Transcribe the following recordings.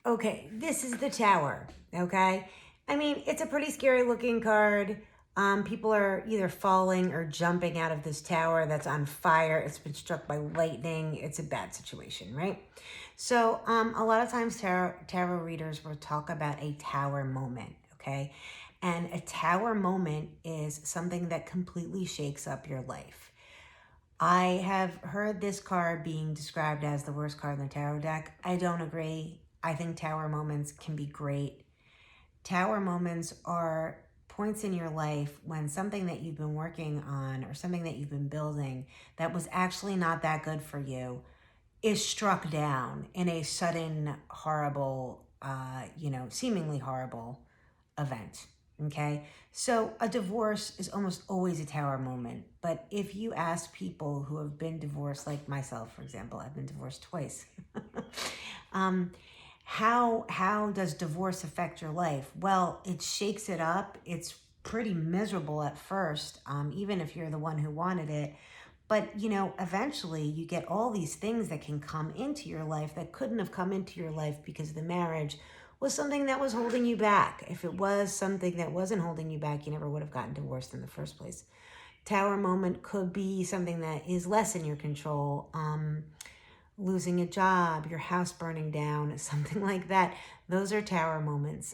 Okay, this is the Tower, okay? I mean, it's a pretty scary looking card. People are either falling or jumping out of this tower that's on fire. It's been struck by lightning. It's a bad situation, right? So, a lot of times tarot readers will talk about a tower moment, okay? And a tower moment is something that completely shakes up your life. I have heard this card being described as the worst card in the tarot deck. I don't agree. I think tower moments can be great. Tower moments are points in your life when something that you've been working on or something that you've been building that was actually not that good for you is struck down in a sudden, horrible, seemingly horrible event. Okay. So a divorce is almost always a tower moment. But if you ask people who have been divorced, like myself, for example, I've been divorced twice. um, how does divorce affect your life? Well, it shakes it up. It's pretty miserable at first, even if you're the one who wanted it. But, eventually you get all these things that can come into your life that couldn't have come into your life because the marriage was something that was holding you back. If it was something that wasn't holding you back, you never would have gotten divorced in the first place. Tower moment could be something that is less in your control. Losing a job, your house burning down, something like that. Those are tower moments.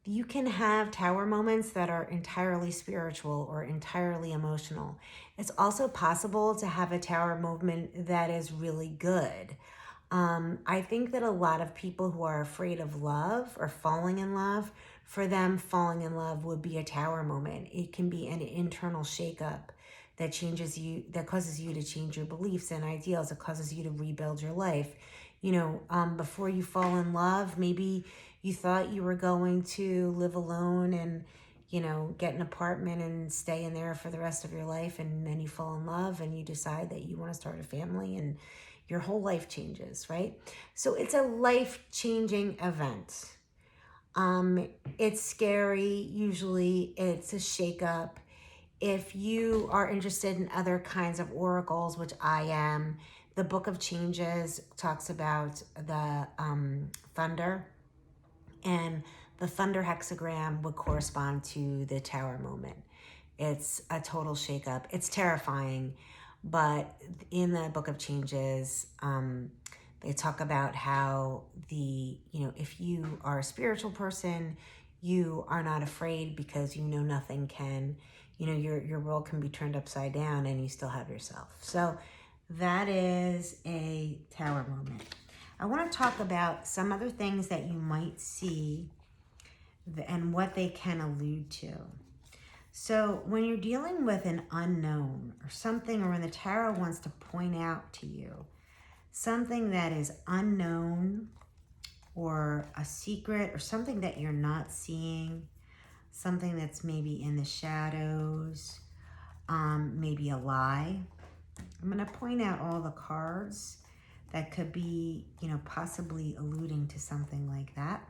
You can have tower moments that are entirely spiritual or entirely emotional. It's also possible to have a tower moment that is really good. I think that a lot of people who are afraid of love or falling in love, for them, falling in love would be a tower moment. It can be an internal shakeup that changes you, that causes you to change your beliefs and ideals. It causes you to rebuild your life. Before you fall in love, maybe you thought you were going to live alone and, get an apartment and stay in there for the rest of your life. And then you fall in love and you decide that you want to start a family and your whole life changes, right? So it's a life-changing event. It's scary. Usually it's a shakeup. If you are interested in other kinds of oracles, which I am, the Book of Changes talks about the thunder, and the thunder hexagram would correspond to the tower moment. It's a total shakeup. It's terrifying, but in the Book of Changes, they talk about how if you are a spiritual person, you are not afraid because nothing can, your world can be turned upside down and you still have yourself. So that is a tower moment. I want to talk about some other things that you might see and what they can allude to. So when you're dealing with an unknown or something, or when the tarot wants to point out to you something that is unknown or a secret or something that you're not seeing, something that's maybe in the shadows, maybe a lie, I'm going to point out all the cards that could be, possibly alluding to something like that,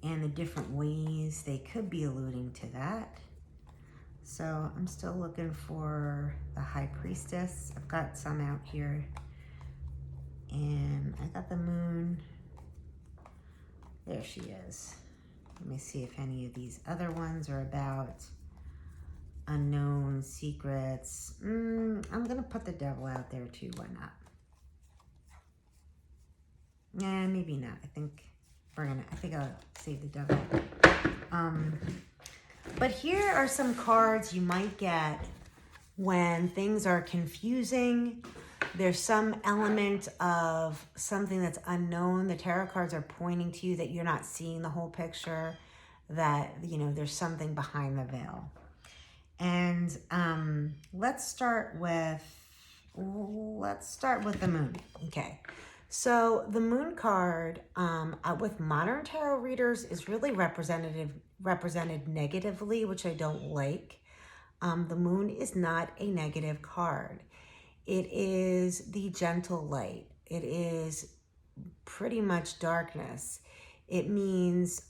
and the different ways they could be alluding to that. So I'm still looking for the High Priestess. I've got some out here. And I got the Moon. There she is. Let me see if any of these other ones are about unknown secrets. I'm going to put the Devil out there too. Why not? Yeah, maybe not. I think I'll save the Devil. But here are some cards you might get when things are confusing. There's some element of something that's unknown. The tarot cards are pointing to you that you're not seeing the whole picture, that, there's something behind the veil. And let's start with the Moon. Okay. So the Moon card with modern tarot readers is really represented negatively, which I don't like. The Moon is not a negative card. It is the gentle light. It is pretty much darkness. It means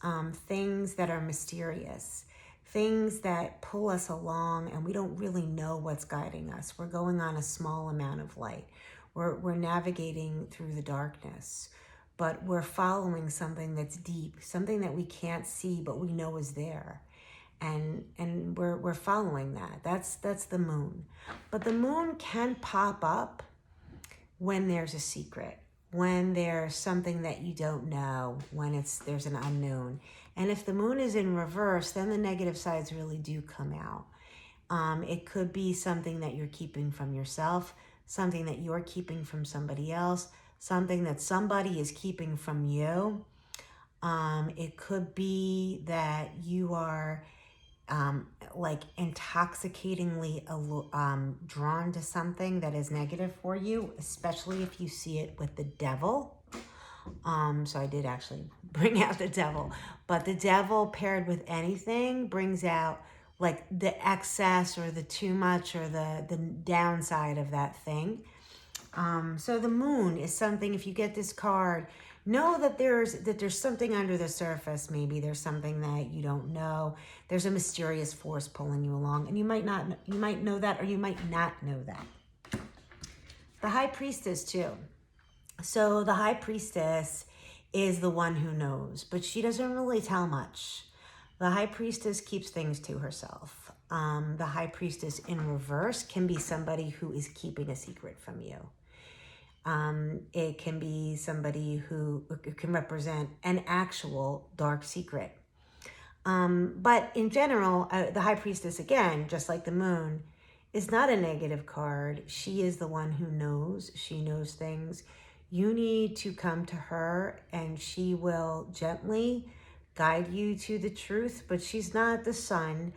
things that are mysterious, things that pull us along and we don't really know what's guiding us. We're going on a small amount of light. We're navigating through the darkness. but we're following something that's deep, something that we can't see, but we know is there. And we're following that. That's the moon. But the moon can pop up when there's a secret, when there's something that you don't know, when there's an unknown. And if the moon is in reverse, then the negative sides really do come out. It could be something that you're keeping from yourself, something that you're keeping from somebody else, something that somebody is keeping from you. It could be that you are like intoxicatingly drawn to something that is negative for you, especially if you see it with the devil. So I did actually bring out the devil, but the devil paired with anything brings out like the excess or the too much or the downside of that thing. So the moon is something, if you get this card, know that there's something under the surface. Maybe there's something that you don't know. There's a mysterious force pulling you along, and you might know that, or you might not know that. The High Priestess too. So the High Priestess is the one who knows, but she doesn't really tell much. The High Priestess keeps things to herself. The High Priestess in reverse can be somebody who is keeping a secret from you. It can be somebody who can represent an actual dark secret. But in general, the High Priestess, again, just like the moon, is not a negative card. She is the one who knows. She knows things. You need to come to her, and she will gently guide you to the truth, but she's not the sun.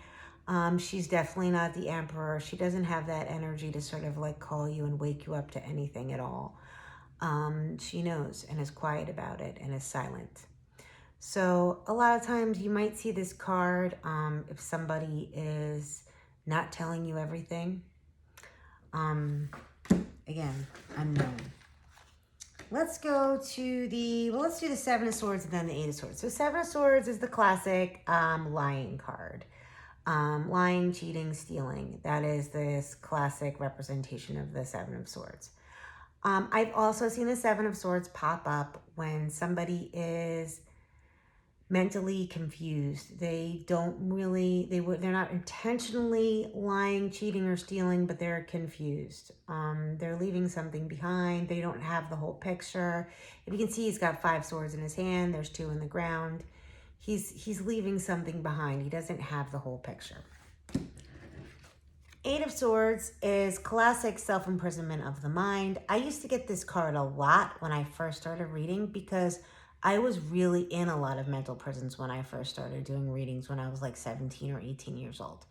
She's definitely not the emperor. She doesn't have that energy to sort of like call you and wake you up to anything at all. She knows and is quiet about it and is silent. So a lot of times you might see this card if somebody is not telling you everything. Again, unknown. Let's go to let's do the Seven of Swords and then the Eight of Swords. So Seven of Swords is the classic lying card. Lying, cheating, stealing. That is this classic representation of the Seven of Swords. I've also seen the Seven of Swords pop up when somebody is mentally confused. They're not intentionally lying, cheating, or stealing, but they're confused. They're leaving something behind. They don't have the whole picture. If you can see, he's got 5 swords in his hand. There's 2 in the ground. He's leaving something behind. He doesn't have the whole picture. Eight of Swords is classic self-imprisonment of the mind. I used to get this card a lot when I first started reading because I was really in a lot of mental prisons when I first started doing readings when I was like 17 or 18 years old.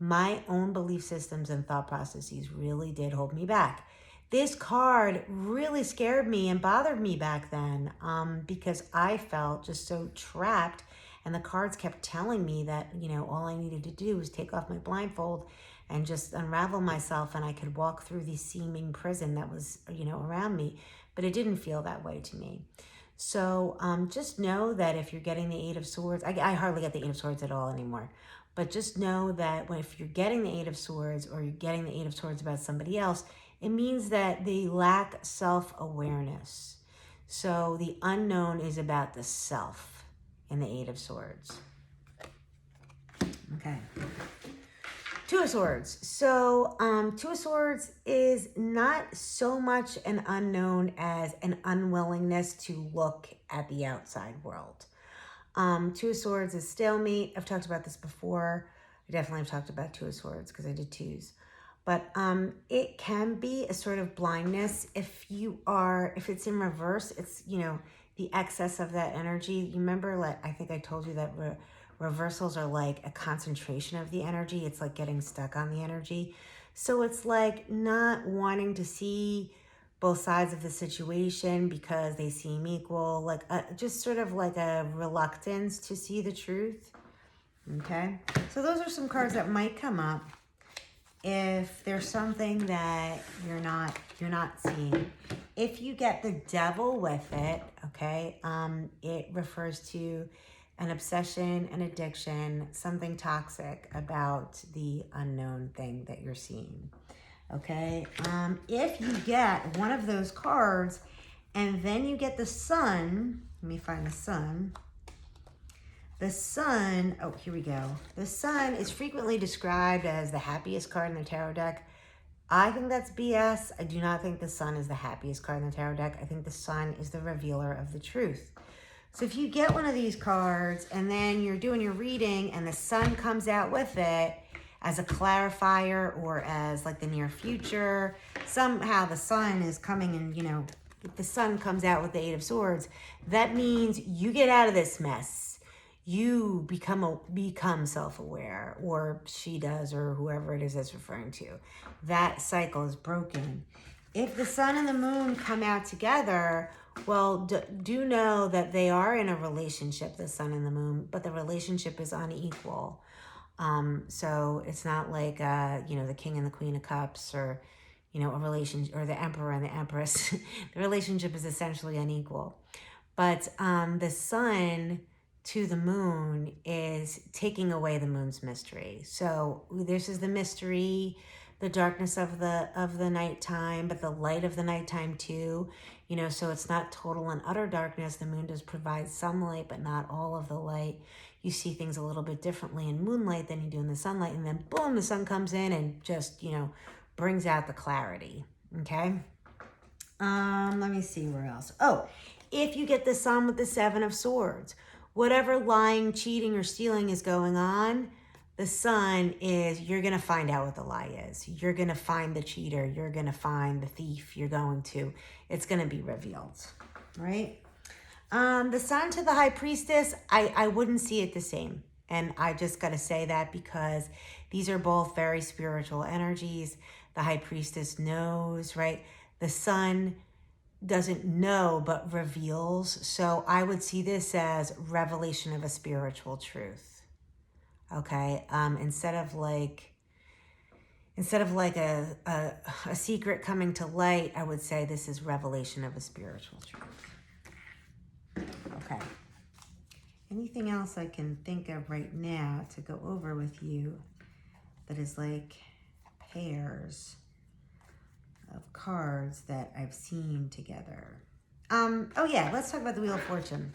My own belief systems and thought processes really did hold me back. This card really scared me and bothered me back then because I felt just so trapped, and the cards kept telling me that, all I needed to do was take off my blindfold and just unravel myself, and I could walk through the seeming prison that was, around me, but it didn't feel that way to me. So just know that if you're getting the Eight of Swords, I hardly get the Eight of Swords at all anymore, but just know that if you're getting the Eight of Swords or you're getting the Eight of Swords about somebody else, it means that they lack self-awareness. So the unknown is about the self in the Eight of Swords. Okay. Two of Swords. So Two of Swords is not so much an unknown as an unwillingness to look at the outside world. Two of Swords is stalemate. I've talked about this before. I definitely have talked about Two of Swords because I did twos. But it can be a sort of blindness if it's in reverse. It's, the excess of that energy. You remember, I think I told you that reversals are like a concentration of the energy. It's like getting stuck on the energy. So it's like not wanting to see both sides of the situation because they seem equal, just sort of like a reluctance to see the truth. Okay, so those are some cards that might come up if there's something that you're not seeing. If you get the Devil with it, okay, it refers to an obsession, an addiction, something toxic about the unknown thing that you're seeing. Okay, if you get one of those cards And then you get the sun. Let me find the sun. The sun, oh, here we go. The sun is frequently described as the happiest card in the tarot deck. I think that's BS. I do not think the sun is the happiest card in the tarot deck. I think the sun is the revealer of the truth. So if you get one of these cards and then you're doing your reading and the sun comes out with it as a clarifier or as like the near future, somehow the sun is coming and, you know, if the sun comes out with the Eight of Swords, that means you get out of this mess. You become self-aware, or she does, or whoever it is that's referring to. That cycle is broken. If the sun and the moon come out together, well, do know that they are in a relationship, the sun and the moon, but the relationship is unequal. So it's not like, you know, the King and the Queen of Cups, or, you know, a relationship, or the Emperor and the Empress. The relationship is essentially unequal. But the sun to the moon is taking away the moon's mystery. So this is the mystery, the darkness of the nighttime, but the light of the nighttime too. You know, so it's not total and utter darkness. The moon does provide some light, but not all of the light. You see things a little bit differently in moonlight than you do in the sunlight. And then boom, the sun comes in and just, you know, brings out the clarity. Okay. Let me see where else. Oh, if you get the sun with the Seven of Swords, whatever lying, cheating, or stealing is going on, the sun is, you're going to find out what the lie is. You're going to find the cheater. You're going to find the thief. It's going to be revealed, right? The sun to the High Priestess, I wouldn't see it the same. And I just got to say that because these are both very spiritual energies. The High Priestess knows, right? The sun doesn't know but reveals. So I would see this as revelation of a spiritual truth. Okay, instead of like a secret coming to light, I would say this is revelation of a spiritual truth. Okay. Anything else I can think of right now to go over with you that is like pairs of cards that I've seen together? Oh yeah, let's talk about the Wheel of Fortune.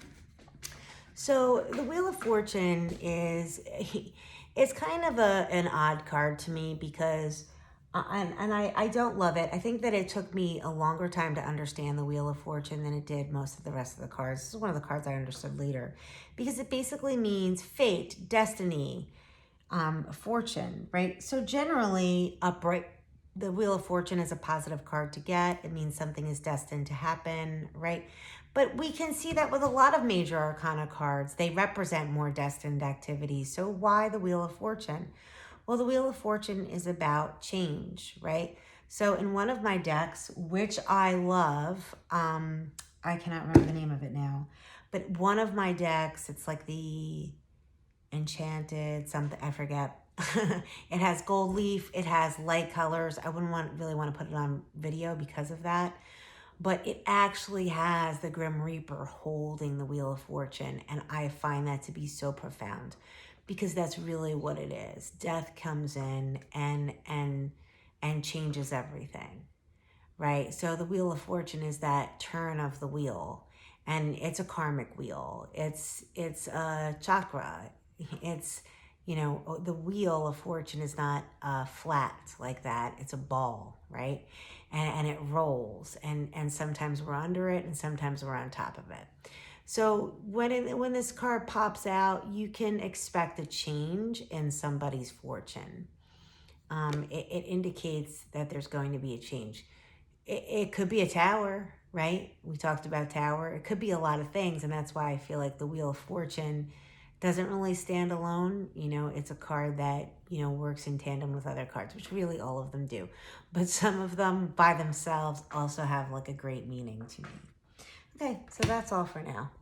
So the Wheel of Fortune it's kind of an odd card to me because, I don't love it. I think that it took me a longer time to understand the Wheel of Fortune than it did most of the rest of the cards. This is one of the cards I understood later because it basically means fate, destiny, fortune, right? So generally, the Wheel of Fortune is a positive card to get. It means something is destined to happen, right? But we can see that with a lot of major arcana cards. They represent more destined activities. So why the Wheel of Fortune? Well, the Wheel of Fortune is about change, right? So in one of my decks, which I love, I cannot remember the name of it now, but one of my decks, it's like the Enchanted something, I forget. It has gold leaf. It has light colors. I wouldn't really want to put it on video because of that. But it actually has the Grim Reaper holding the Wheel of Fortune. And I find that to be so profound because that's really what it is. Death comes in and changes everything, right? So the Wheel of Fortune is that turn of the wheel. And it's a karmic wheel. It's a chakra. It's, you know, the Wheel of Fortune is not flat like that. It's a ball, right? And it rolls. And sometimes we're under it and sometimes we're on top of it. So when this card pops out, you can expect a change in somebody's fortune. It indicates that there's going to be a change. It could be a tower, right? We talked about tower. It could be a lot of things. And that's why I feel like the Wheel of Fortune doesn't really stand alone. You know, it's a card that, you know, works in tandem with other cards, which really all of them do. But some of them by themselves also have like a great meaning to me. Okay, so that's all for now.